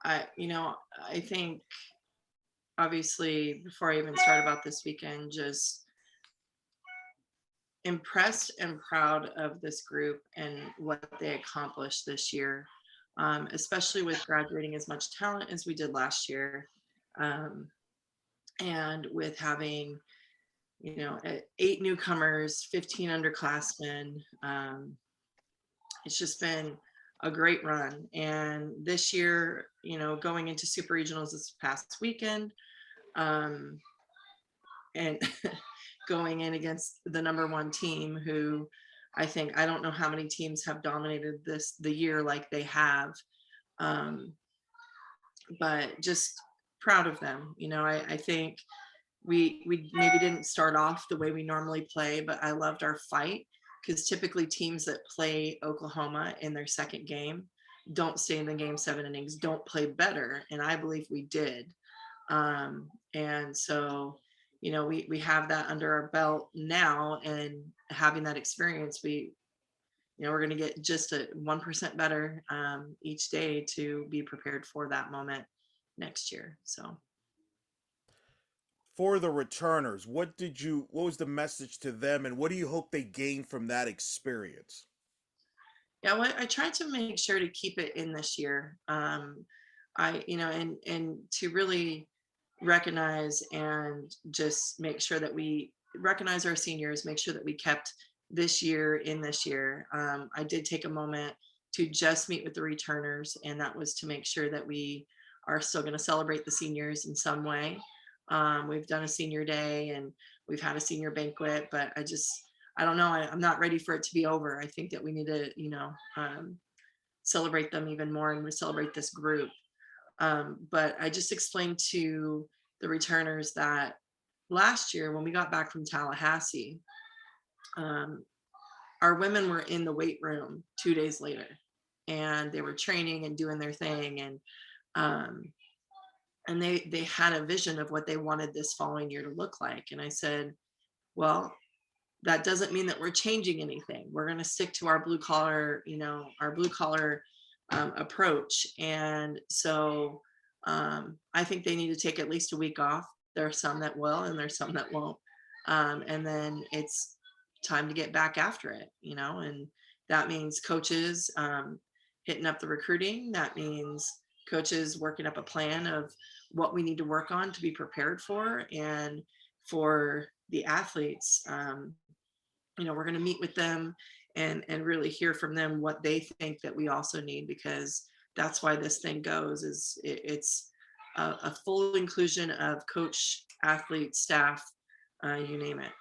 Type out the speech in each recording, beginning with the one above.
I think obviously before I even start about this weekend, just impressed and proud of this group and what they accomplished this year, especially with graduating as much talent as we did last year, um, and with having, 8 newcomers, 15 underclassmen. It's just been a great run. And this year, going into super regionals this past weekend, um, and going in against the number one team who I don't know how many teams have dominated the year like they have. Um, but just proud of them. I think we maybe didn't start off the way we normally play, but I loved our fight because typically teams that play Oklahoma in their second game don't stay in the game 7 innings, don't play better, and I believe we did. And so, we have that under our belt now, and having that experience, we're going to get just a 1% better each day to be prepared for that moment next year. So. For the returners, what was the message to them, and what do you hope they gain from that experience? Yeah, well, I tried to make sure to keep it in this year. And to really recognize and just make sure that we recognize our seniors, make sure that we kept this year in this year. I did take a moment to just meet with the returners, and that was to make sure that we are still going to celebrate the seniors in some way. We've done a senior day and we've had a senior banquet, but I don't know. I'm not ready for it to be over. I think that we need to, celebrate them even more, and we celebrate this group. But I just explained to the returners that last year when we got back from Tallahassee, um, our women were in the weight room 2 days later, and they were training and doing their thing, um, and they had a vision of what they wanted this following year to look like. And I said, well, that doesn't mean that we're changing anything. We're going to stick to our blue collar approach. And so I think they need to take at least a week off. There are some that will, and there's some that won't. And then it's time to get back after it, and that means coaches hitting up the recruiting. That means coaches working up a plan of what we need to work on to be prepared for. And for the athletes, we're going to meet with them and really hear from them what they think that we also need, because that's why this thing goes is it's a full inclusion of coach, athlete, staff, you name it.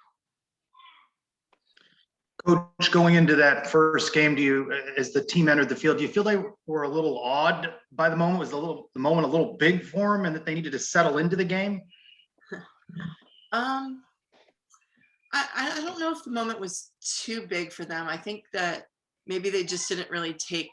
Coach, going into that first game, as the team entered the field, do you feel they were a little awed by the moment? Was the moment a little big for them, and that they needed to settle into the game? I don't know if the moment was too big for them. I think that maybe they just didn't really take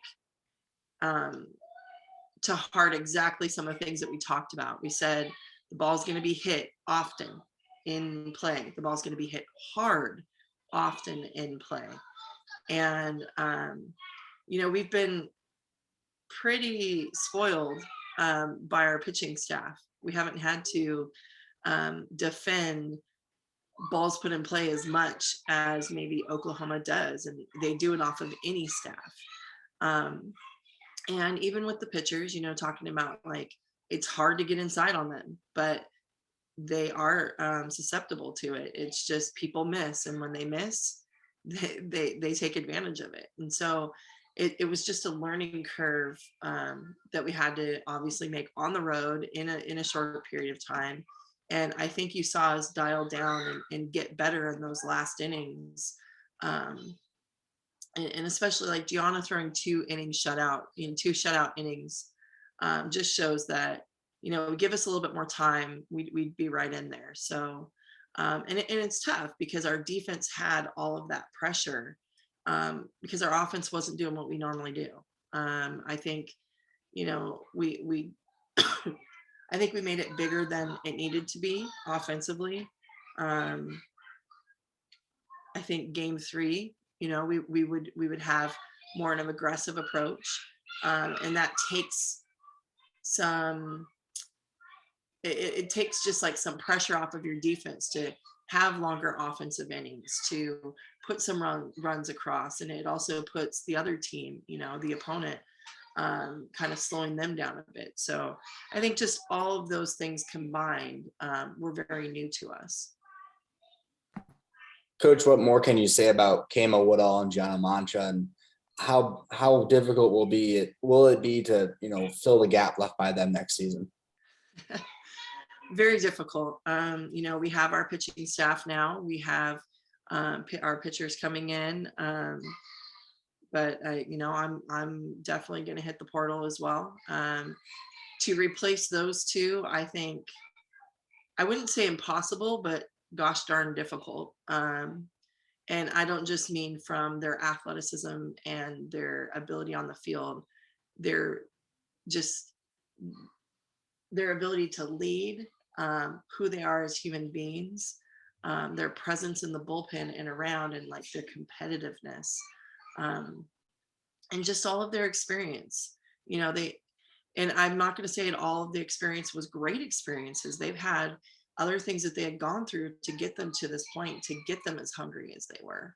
to heart exactly some of the things that we talked about. We said the ball's going to be hit often in play. The ball's going to be hit hard often in play. And, we've been pretty spoiled by our pitching staff. We haven't had to defend balls put in play as much as maybe Oklahoma does, and they do it off of any staff. And even with the pitchers, talking about like it's hard to get inside on them, but they are susceptible to it. It's just people miss, and when they miss, they take advantage of it. And so it was just a learning curve that we had to obviously make on the road in a shorter period of time. And I think you saw us dial down and get better in those last innings. And especially like Gianna throwing 2 shutout innings just shows that, give us a little bit more time, we'd be right in there. So, and it's tough because our defense had all of that pressure because our offense wasn't doing what we normally do. I think, we I think we made it bigger than it needed to be offensively. I think game 3, we would have more of an aggressive approach, and that takes some it takes just like some pressure off of your defense to have longer offensive innings, to put some runs across, and it also puts the other team, the opponent, kind of slowing them down a bit. So I think just all of those things combined were very new to us. Coach, what more can you say about Kama Woodall and Gianna Mancha, and how difficult will it be to fill the gap left by them next season? Very difficult. We have our pitching staff now. We have our pitchers coming in, but I'm definitely going to hit the portal as well. To replace those two, I think I wouldn't say impossible, but gosh darn difficult. And I don't just mean from their athleticism and their ability on the field. They're just their ability to lead, who they are as human beings, their presence in the bullpen and around, and like their competitiveness, and just all of their experience. And I'm not going to say that all of the experience was great experiences. They've had other things that they had gone through to get them to this point, to get them as hungry as they were.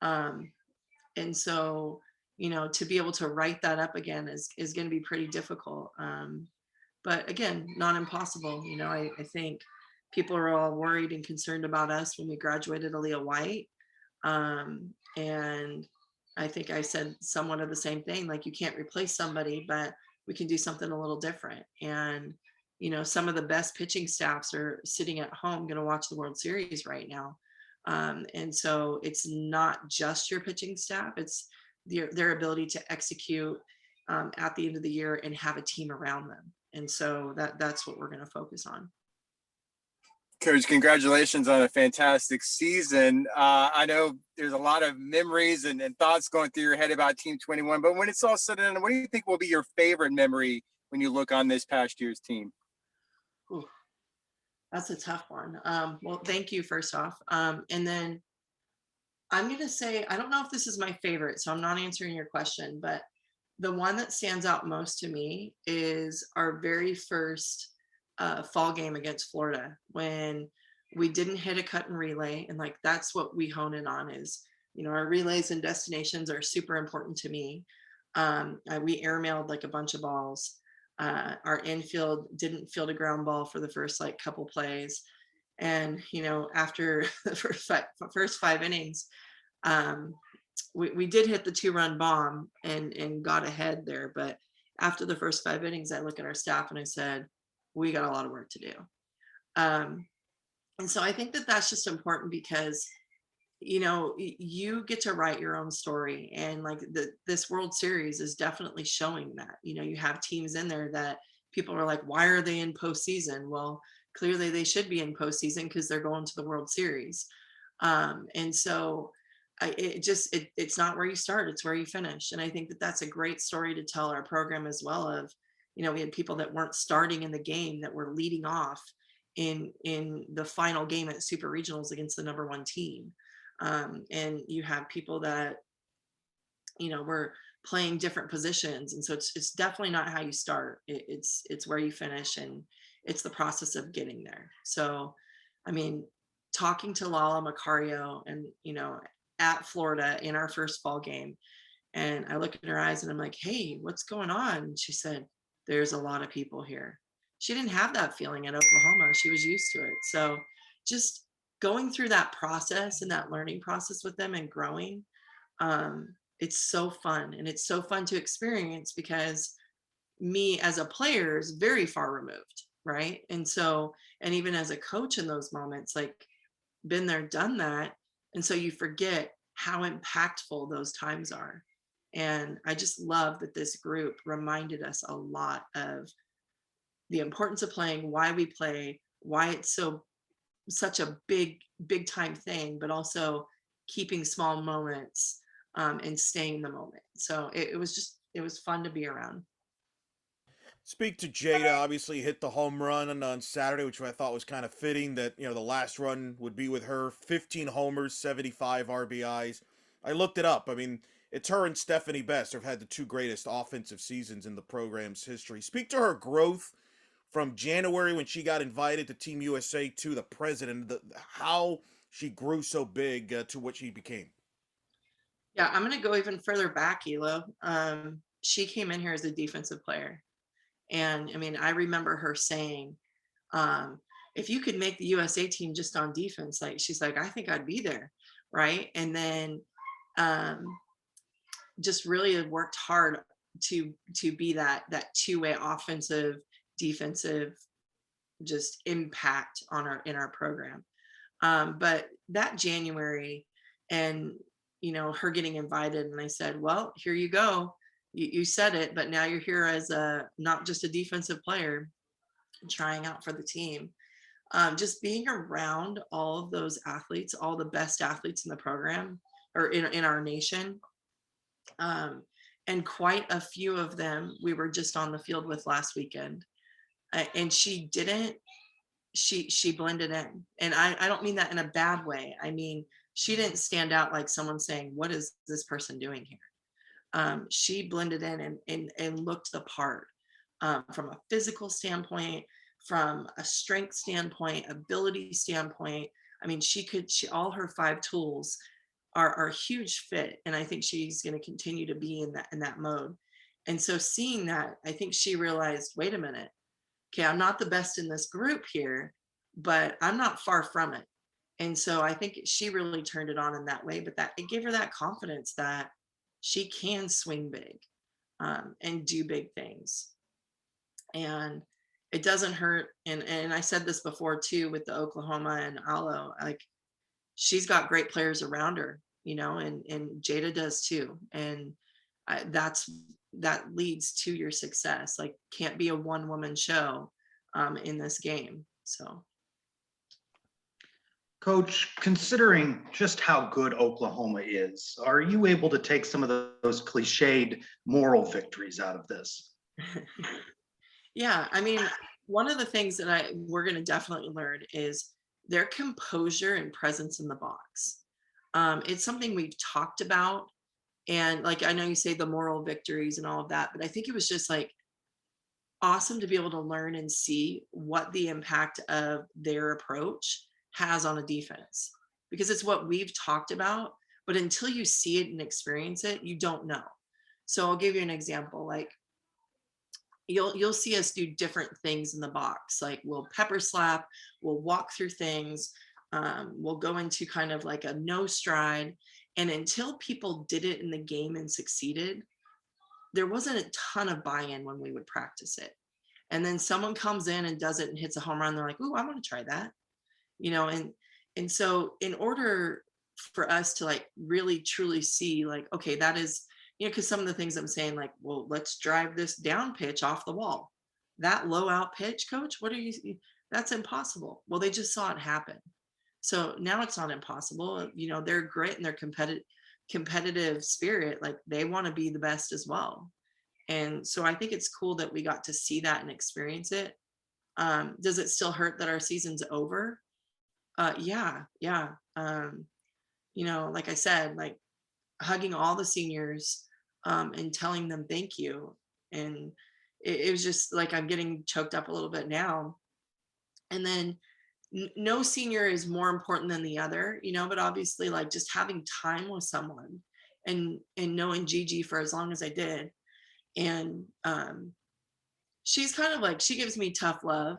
And so, to be able to write that up again is going to be pretty difficult. But again, not impossible. I think people are all worried and concerned about us when we graduated Aaliyah White. And I think I said somewhat of the same thing, like you can't replace somebody, but we can do something a little different. And, some of the best pitching staffs are sitting at home going to watch the World Series right now. And so it's not just your pitching staff, it's their ability to execute at the end of the year and have a team around them. And so that's what we're going to focus on. Coach, congratulations on a fantastic season. I know there's a lot of memories and thoughts going through your head about Team 21, but when it's all said and done, what do you think will be your favorite memory when you look on this past year's team? Ooh, that's a tough one. Well, thank you first off. And then I'm going to say, I don't know if this is my favorite, so I'm not answering your question, but the one that stands out most to me is our very first fall game against Florida, when we didn't hit a cut and relay. And like, that's what we hone in on is, our relays and destinations are super important to me. We airmailed like a bunch of balls. Our infield didn't field a ground ball for the first like couple plays. And, after the first 5 innings, we did hit the 2-run bomb and got ahead there. But after the first 5 innings, I look at our staff and I said, we got a lot of work to do. And so I think that that's just important because, you get to write your own story. And like this World Series is definitely showing that. You have teams in there that people are like, why are they in postseason? Well, clearly they should be in postseason because they're going to the World Series. And so it's not where you start, it's where you finish. And I think that that's a great story to tell our program as well of, we had people that weren't starting in the game that were leading off in the final game at Super Regionals against the number 1 team. And you have people that, were playing different positions. And so it's definitely not how you start. It's where you finish, and it's the process of getting there. So, I mean, talking to Lala Macario and, at Florida in our first fall game, and I look in her eyes and I'm like, hey, what's going on? And she said, there's a lot of people here. She didn't have that feeling at Oklahoma. She was used to it. So just going through that process and that learning process with them and growing, it's so fun. And it's so fun to experience because me as a player is very far removed, right? And so, and even as a coach in those moments, like been there, done that. And so you forget how impactful those times are. And I just love that this group reminded us a lot of the importance of playing, why we play, why it's such a big time thing, but also keeping small moments and staying in the moment. So it was fun to be around. Speak to Jada. Obviously hit the home run on Saturday, which I thought was kind of fitting that, the last run would be with her. 15 homers, 75 RBIs. I looked it up. I mean, it's her and Stephanie Best have had the two greatest offensive seasons in the program's history. Speak to her growth from January when she got invited to Team USA to the president, how she grew so big to what she became. Yeah, I'm going to go even further back, Elo. She came in here as a defensive player. And I mean, I remember her saying, if you could make the USA team just on defense, like she's like, I think I'd be there. Right. And then just really worked hard to be that two-way offensive, defensive, just impact on in our program. But that January and, her getting invited, and I said, well, here you go. You said it, but now you're here as not just a defensive player trying out for the team. Just being around all of those athletes, all the best athletes in the program or in our nation. And quite a few of them we were just on the field with last weekend. And she blended in. And I don't mean that in a bad way. I mean, she didn't stand out like someone saying, what is this person doing here? She blended in and looked the part from a physical standpoint, from a strength standpoint, ability standpoint. I mean, all her 5 tools are a huge fit. And I think she's going to continue to be in that mode. And so seeing that, I think she realized, wait a minute, okay, I'm not the best in this group here, but I'm not far from it. And so I think she really turned it on in that way, but that it gave her that confidence that she can swing big and do big things. And it doesn't hurt. And I said this before too, with the Oklahoma and Alo, like she's got great players around her, and Jada does too. And that leads to your success. Like can't be a one woman show in this game. So. Coach, considering just how good Oklahoma is, are you able to take some of those cliched moral victories out of this? Yeah, I mean, one of the things that we're going to definitely learn is their composure and presence in the box. It's something we've talked about. And like, I know you say the moral victories and all of that, but I think it was just like awesome to be able to learn and see what the impact of their approach has on a defense, because it's what we've talked about, but until you see it and experience it, you don't know. So I'll give you an example. Like you'll see us do different things in the box. Like we'll pepper slap, we'll walk through things, we'll go into kind of like a no stride. And until people did it in the game and succeeded, there wasn't a ton of buy-in when we would practice it. And then someone comes in and does it and hits a home run. They're like, ooh, I want to try that. And so in order for us to like really truly see like, okay, that is, because some of the things I'm saying, like, well, let's drive this down pitch off the wall. That low out pitch, coach, that's impossible. Well, they just saw it happen. So now it's not impossible. They're great in their competitive spirit. Like they want to be the best as well. And so I think it's cool that we got to see that and experience it. Does it still hurt that our season's over? Yeah. Like I said, like hugging all the seniors and telling them thank you. And it was just like, I'm getting choked up a little bit now. And then no senior is more important than the other, but obviously like just having time with someone and knowing Gigi for as long as I did. And she's kind of like, she gives me tough love.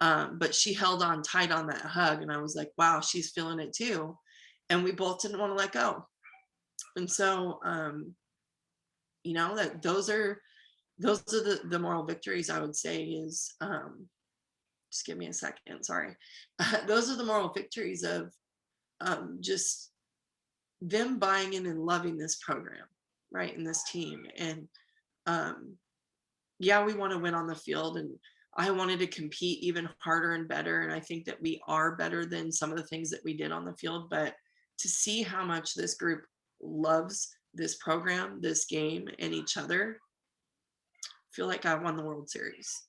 But she held on tight on that hug. And I was like, wow, she's feeling it too. And we both didn't want to let go. And so, that those are the moral victories, I would say is, just give me a second. Sorry. Those are the moral victories of just them buying in and loving this program, right? And this team. And yeah, we want to win on the field, and I wanted to compete even harder and better. And I think that we are better than some of the things that we did on the field, but to see how much this group loves this program, this game, and each other, I feel like I won the World Series.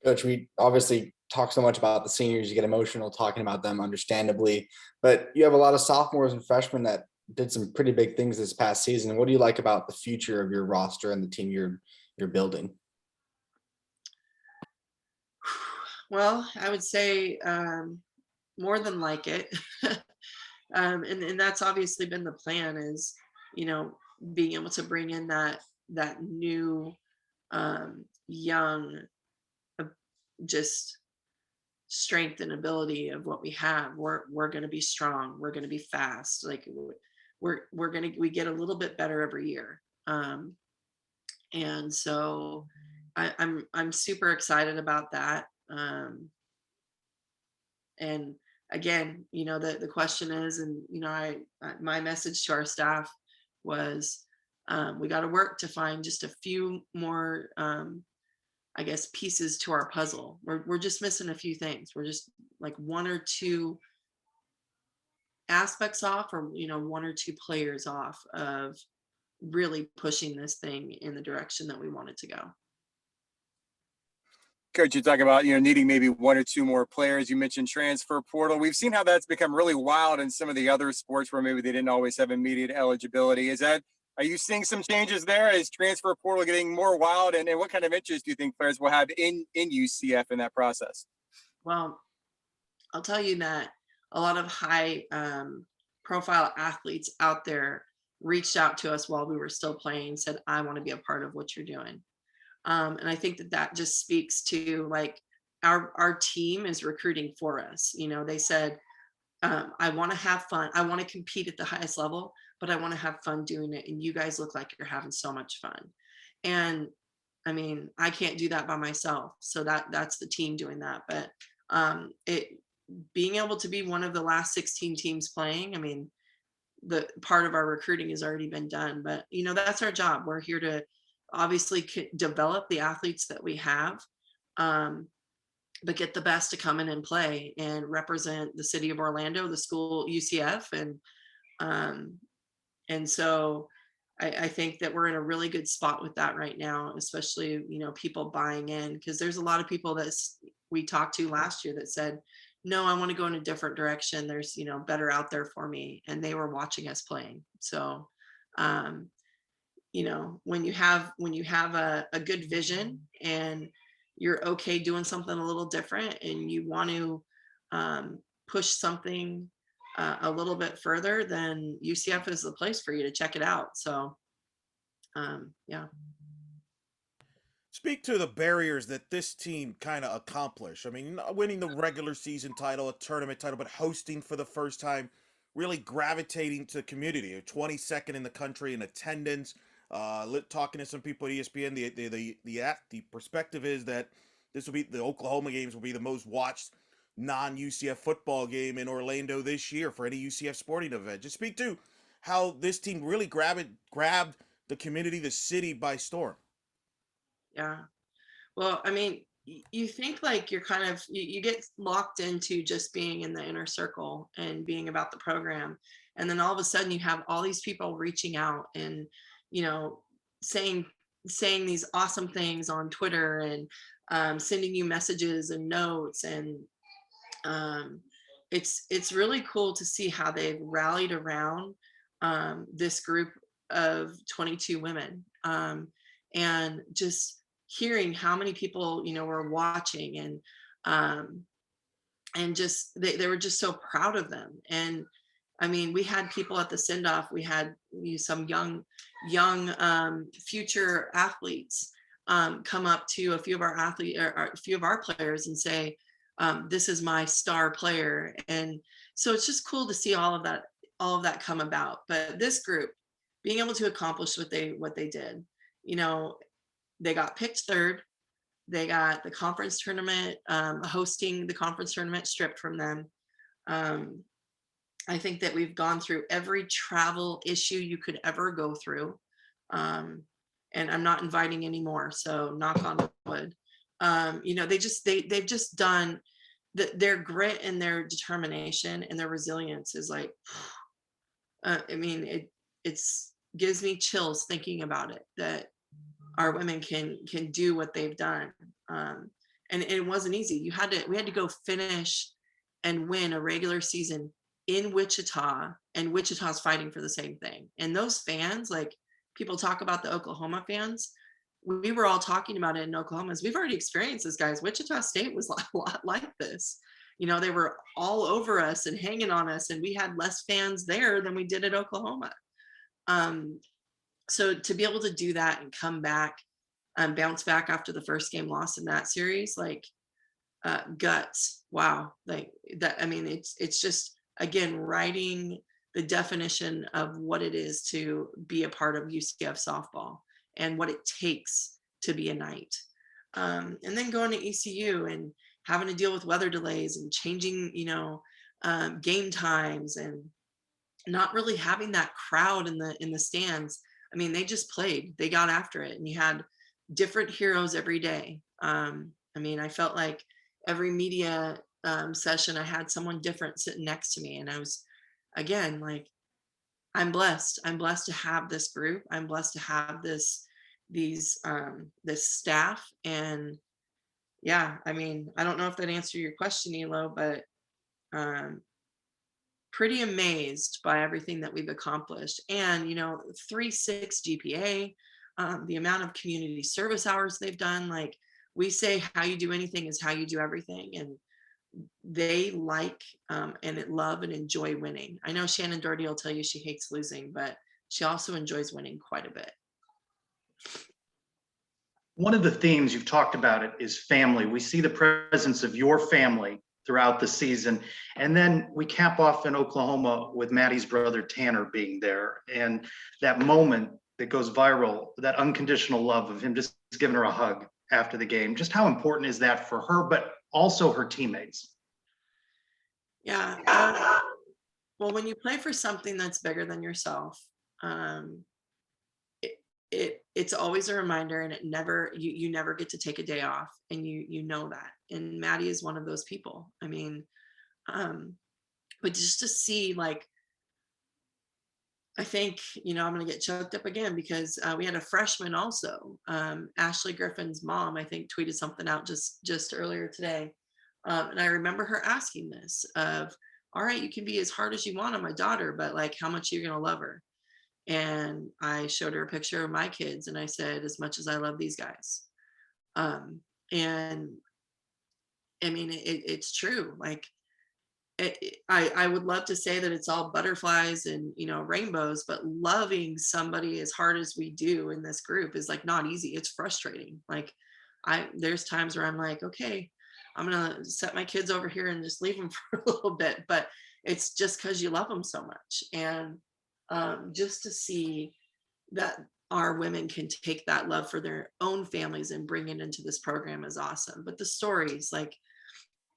Coach, we obviously talk so much about the seniors, you get emotional talking about them, understandably, but you have a lot of sophomores and freshmen that did some pretty big things this past season. What do you like about the future of your roster and the team you're building? Well, I would say more than like it. And that's obviously been the plan is, being able to bring in that new young uh, just strength and ability of what we have. We're going to be strong. We're going to be fast. Like we get a little bit better every year. And so I'm super excited about that. And again, the question is, and my message to our staff was, we got to work to find just a few more, I guess, pieces to our puzzle. We're just missing a few things. We're just like one or two aspects off, or one or two players off of really pushing this thing in the direction that we want it to go. Coach, you talk about, needing maybe one or two more players. You mentioned transfer portal. We've seen how that's become really wild in some of the other sports where maybe they didn't always have immediate eligibility. Are you seeing some changes there? Is transfer portal getting more wild? And what kind of interest do you think players will have in UCF in that process? Well, I'll tell you that a lot of high profile athletes out there reached out to us while we were still playing, said, I want to be a part of what you're doing. And I think that just speaks to like our team is recruiting for us. They said, I want to have fun. I want to compete at the highest level, but I want to have fun doing it. And you guys look like you're having so much fun. And I mean, I can't do that by myself. So that's the team doing that. But being able to be one of the last 16 teams playing, I mean, the part of our recruiting has already been done, but that's our job. We're here to obviously develop the athletes that we have, but get the best to come in and play and represent the city of Orlando, the school UCF. And so I think that we're in a really good spot with that right now, especially, people buying in, because there's a lot of people that we talked to last year that said, no, I want to go in a different direction. There's, better out there for me. And they were watching us playing. So, when you have a good vision and you're okay doing something a little different and you want to push something a little bit further, then UCF is the place for you to check it out. So yeah. Speak to the barriers that this team kind of accomplished. I mean, not winning the regular season title, a tournament title, but hosting for the first time, really gravitating to the community. 22nd in the country in attendance. Talking to some people at ESPN, the perspective is that this will be the Oklahoma games will be the most watched non-UCF football game in Orlando this year for any UCF sporting event. Just speak to how this team really grabbed the community, the city by storm. Yeah. Well, I mean, you think like you're kind of, you get locked into just being in the inner circle and being about the program. And then all of a sudden you have all these people reaching out and, saying these awesome things on Twitter and sending you messages and notes. And it's really cool to see how they've rallied around this group of 22 women, and just hearing how many people were watching, and just they were just so proud of them. And I mean, we had people at the send off. We had some young future athletes come up to a few of our a few of our players and say, this is my star player. And so it's just cool to see all of that come about. But this group being able to accomplish what they did, they got picked third. They got the conference tournament, hosting the conference tournament stripped from them. I think that we've gone through every travel issue you could ever go through. And I'm not inviting any more, so knock on wood. They've just done their grit and their determination and their resilience is like, I mean, it's gives me chills thinking about it, that our women can do what they've done. And it wasn't easy. We had to go finish and win a regular season in Wichita, and Wichita's fighting for the same thing. And those fans, like people talk about the Oklahoma fans, we were all talking about it in Oklahoma, as we've already experienced this, guys. Wichita State was a lot like this. You know, they were all over us and hanging on us, and we had less fans there than we did at Oklahoma. So to be able to do that and come back and bounce back after the first game loss in that series, like guts, wow, like that. I mean, it's just, again, writing the definition of what it is to be a part of UCF softball and what it takes to be a Knight. And then going to ECU and having to deal with weather delays and changing, game times, and not really having that crowd in the stands. I mean, they just played, they got after it, and you had different heroes every day. I mean, I felt like every media session, I had someone different sitting next to me, and I was, again, like, I'm blessed. I'm blessed to have this group. I'm blessed to have this staff. And yeah, I mean, I don't know if that answered your question, Elo, but pretty amazed by everything that we've accomplished. And 3.6 GPA, the amount of community service hours they've done. Like, we say, how you do anything is how you do everything. And they like and love and enjoy winning. I know Shannon Doherty will tell you she hates losing, but she also enjoys winning quite a bit. One of the themes you've talked about it is family. We see the presence of your family throughout the season. And then we cap off in Oklahoma with Maddie's brother Tanner being there. And that moment that goes viral, that unconditional love of him just giving her a hug after the game. Just how important is that for her, but also her teammates? Yeah. Well, when you play for something that's bigger than yourself, it's always a reminder, and you never get to take a day off, and you know that. And Maddie is one of those people. I mean, but just to see, like, I think, I'm going to get choked up again, because we had a freshman also, Ashley Griffin's mom, I think, tweeted something out just earlier today. And I remember her asking this of, all right, you can be as hard as you want on my daughter, but like, how much are you going to love her? And I showed her a picture of my kids, and I said, as much as I love these guys. And I mean, it's true. Like, I would love to say that it's all butterflies and, rainbows, but loving somebody as hard as we do in this group is, like, not easy. It's frustrating. Like, there's times where I'm like, okay, I'm going to set my kids over here and just leave them for a little bit, but it's just because you love them so much. And just to see that our women can take that love for their own families and bring it into this program is awesome. But the stories, like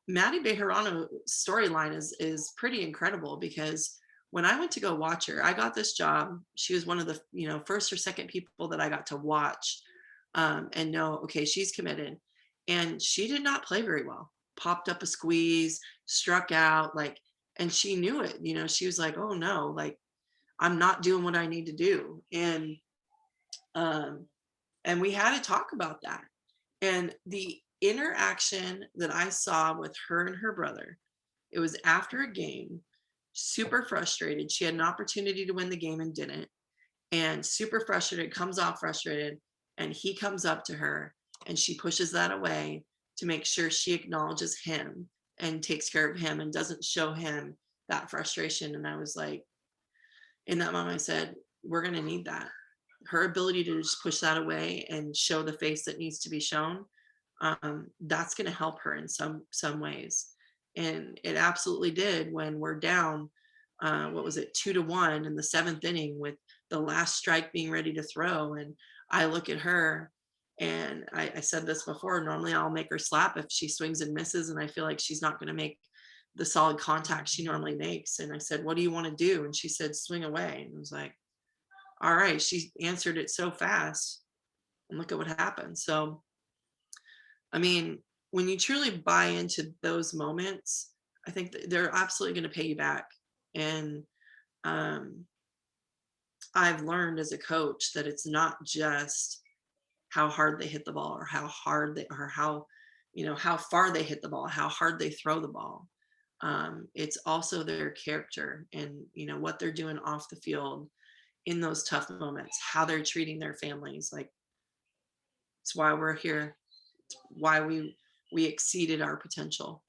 Maddie Beharano storyline is pretty incredible, because when I went to go watch her, I got this job. She was one of the first or second people that I got to watch and know, okay, she's committed. And she did not play very well. Popped up a squeeze, struck out, like, and she knew it. She was like, oh no, like, I'm not doing what I need to do. And we had to talk about that. And the interaction that I saw with her and her brother, it was after a game, super frustrated. She had an opportunity to win the game and didn't. And super frustrated, comes off frustrated. And he comes up to her, and she pushes that away to make sure she acknowledges him and takes care of him and doesn't show him that frustration. And I was like, in that moment, I said, we're going to need that. Her ability to just push that away and show the face that needs to be shown, that's going to help her in some ways. And it absolutely did when we're down, 2-1 in the 7th inning with the last strike being ready to throw. And I look at her, and I said this before, normally I'll make her slap if she swings and misses, and I feel like she's not going to make the solid contact she normally makes. And I said, what do you want to do? And she said, swing away. And I was like, all right. She answered it so fast, and look at what happened. So, I mean, when you truly buy into those moments, I think they're absolutely going to pay you back. And I've learned as a coach that it's not just how hard they hit the ball, or how far they hit the ball, how hard they throw the ball. It's also their character and, what they're doing off the field in those tough moments, how they're treating their families. Like, it's why we're here. It's why we exceeded our potential.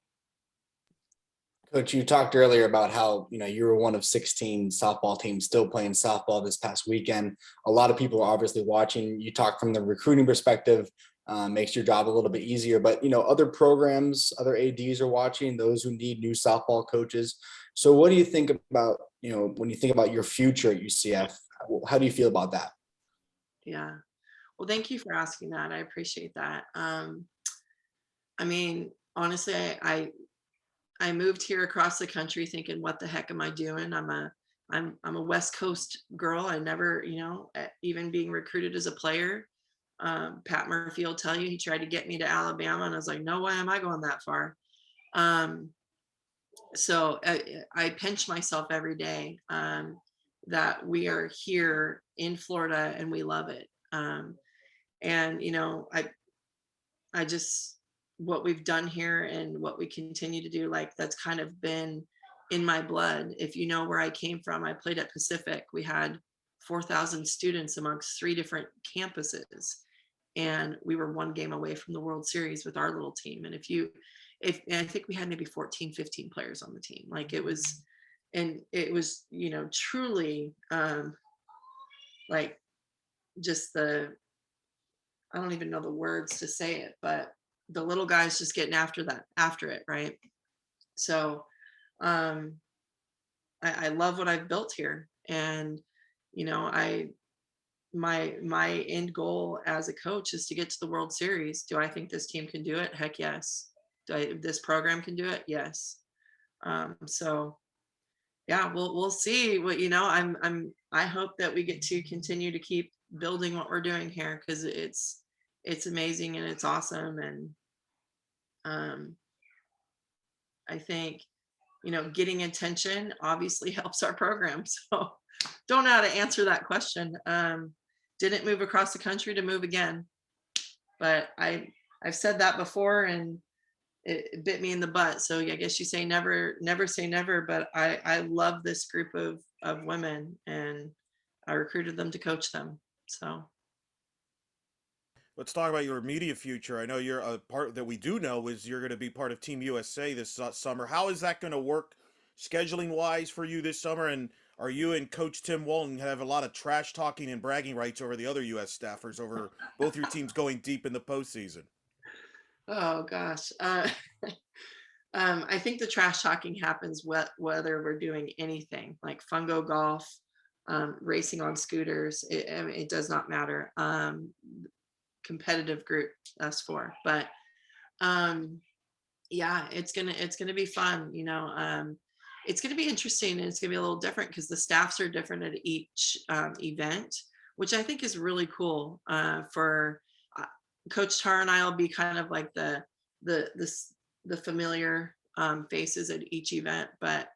Coach, you talked earlier about how, you were one of 16 softball teams still playing softball this past weekend. A lot of people are obviously watching. You talk from the recruiting perspective, makes your job a little bit easier, but, other programs, other ADs are watching, those who need new softball coaches. So what do you think about, when you think about your future at UCF, how do you feel about that? Yeah. Well, thank you for asking that. I appreciate that. I mean, honestly, I moved here across the country thinking, what the heck am I doing? I'm a West Coast girl. I never, even being recruited as a player, Pat Murphy will tell you, he tried to get me to Alabama, and I was like, no way am I going that far. So I pinch myself every day that we are here in Florida and we love it. And I just, what we've done here and what we continue to do, like, that's kind of been in my blood. If you know where I came from, I played at Pacific. We had 4,000 students amongst 3 different campuses, and we were 1 game away from the World Series with our little team. And and I think we had maybe 14, 15 players on the team. Like, it was truly like, just I don't even know the words to say it, but the little guys just getting after it. Right. So I love what I've built here. And, my end goal as a coach is to get to the World Series. Do I think this team can do it? Heck yes. This program can do it? Yes. So yeah, we'll see what, I hope that we get to continue to keep building what we're doing here, because it's amazing and it's awesome. And I think, getting attention obviously helps our program. So don't know how to answer that question. Didn't move across the country to move again, but I've said that before, and it bit me in the butt. So I guess you say never say never, but I love this group of women, and I recruited them to coach them. So Let's talk about your immediate future. I know you're a part that we do know is you're going to be part of Team USA this summer. How is that going to work scheduling wise for you this summer? And are you and Coach Tim Walton have a lot of trash talking and bragging rights over the other U.S. staffers over both your teams going deep in the postseason? oh gosh. I think the trash talking happens whether we're doing anything like fungo golf, racing on scooters. It does not matter. Competitive group, us 4, but yeah, it's gonna be fun. It's gonna be interesting, and it's gonna be a little different because the staffs are different at each event, which I think is really cool. For Coach Tar and I will be kind of like the familiar faces at each event, but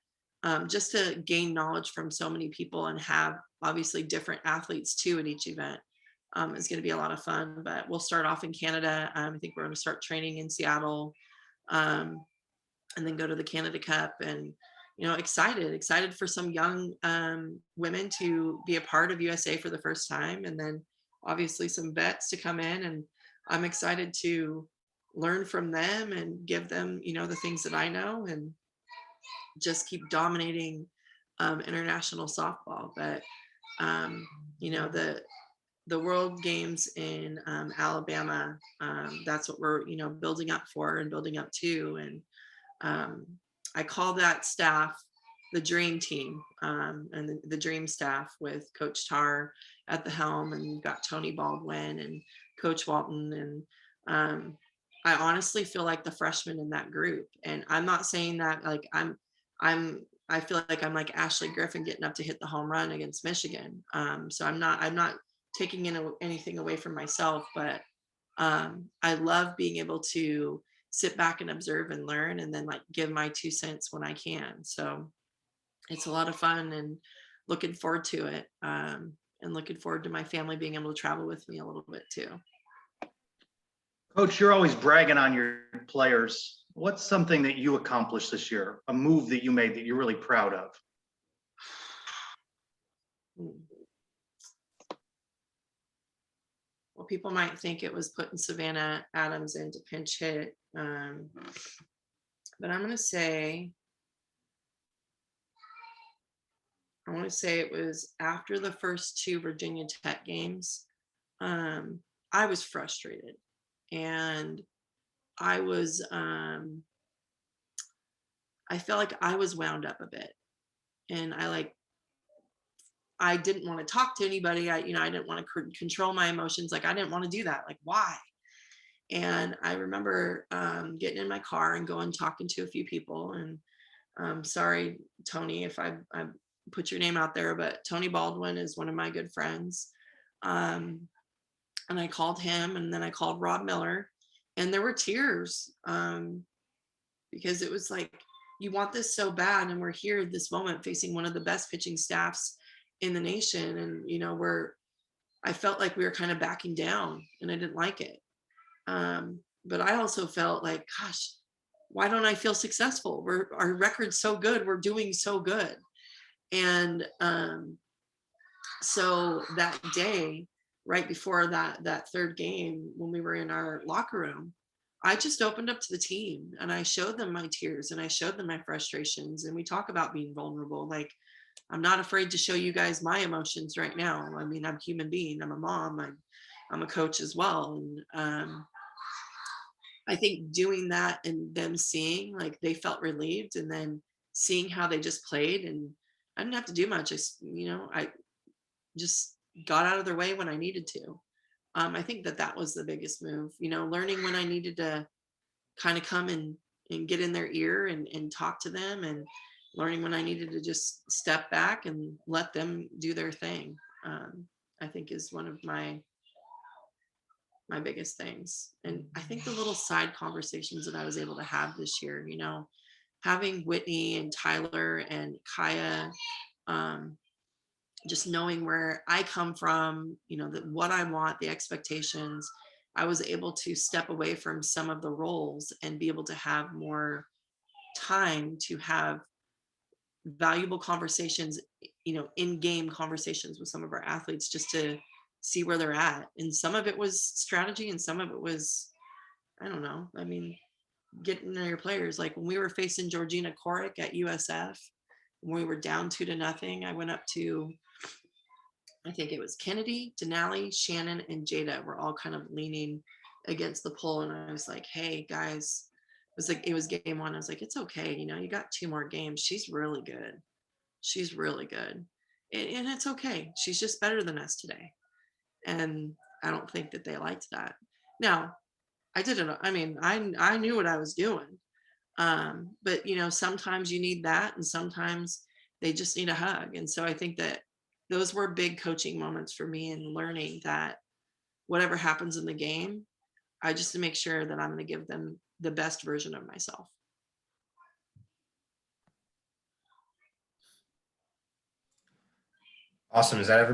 just to gain knowledge from so many people and have obviously different athletes too at each event is going to be a lot of fun. But we'll start off in Canada. I think we're going to start training in Seattle, and then go to the Canada Cup. And excited for some young women to be a part of USA for the first time, and then obviously some vets to come in. And I'm excited to learn from them and give them, the things that I know, and just keep dominating international softball. But the World Games in Alabama, that's what we're building up for and building up to. And I call that staff the dream team, and the dream staff with Coach Tar at the helm, and you've got Tony Baldwin and Coach Walton. And I honestly feel like the freshmen in that group. And I'm not saying that like I feel like I'm like Ashley Griffin getting up to hit the home run against Michigan. So I'm not taking anything away from myself, but I love being able to sit back and observe and learn, and then like give my 2 cents when I can. So it's a lot of fun, and looking forward to it. And looking forward to my family being able to travel with me a little bit too. Coach, you're always bragging on your players. What's something that you accomplished this year, a move that you made that you're really proud of? Well, people might think it was putting Savannah Adams into pinch hit. But I'm going to say, it was after the first 2 Virginia Tech games. I was frustrated, and I felt like I was wound up a bit, and I didn't want to talk to anybody. I didn't want to control my emotions. Like, I didn't want to do that. Like, why? And I remember getting in my car and going talking to a few people. And sorry, Tony, if I put your name out there, but Tony Baldwin is one of my good friends. And I called him, and then I called Rob Miller, and there were tears because it was like, you want this so bad, and we're here at this moment facing one of the best pitching staffs in the nation, and I felt like we were kind of backing down, and I didn't like it. But I also felt like, gosh, why don't I feel successful? Our record's so good, we're doing so good. And so that day, right before that third game, when we were in our locker room, I just opened up to the team, and I showed them my tears, and I showed them my frustrations. And we talk about being vulnerable. Like, I'm not afraid to show you guys my emotions right now. I mean, I'm a human being. I'm a mom. I'm a coach as well. And I think doing that and them seeing, like, they felt relieved, and then seeing how they just played, and I didn't have to do much. I just got out of their way when I needed to. I think that was the biggest move, learning when I needed to kind of come and get in their ear and talk to them, and learning when I needed to just step back and let them do their thing. I think is one of my biggest things. And I think the little side conversations that I was able to have this year, having Whitney and Tyler and Kaya, just knowing where I come from, what I want, the expectations, I was able to step away from some of the roles and be able to have more time to have valuable conversations, in-game conversations with some of our athletes, just to see where they're at. And some of it was strategy, and some of it was, I don't know, I mean, getting to know your players. Like, when we were facing Georgina Korick at USF, when we were down 2-0, I went up to, I think it was Kennedy, Denali, Shannon, and Jada were all kind of leaning against the pole. And I was like, hey, guys, it was game 1. I was like, it's okay. You got 2 more games. She's really good. She's really good. And it's okay. She's just better than us today. And I don't think that they liked that. Now, I didn't, I mean, I knew what I was doing. But, sometimes you need that, and sometimes they just need a hug. And so I think that those were big coaching moments for me, in learning that whatever happens in the game, I just to make sure that I'm going to give them the best version of myself. Awesome. Is that everybody?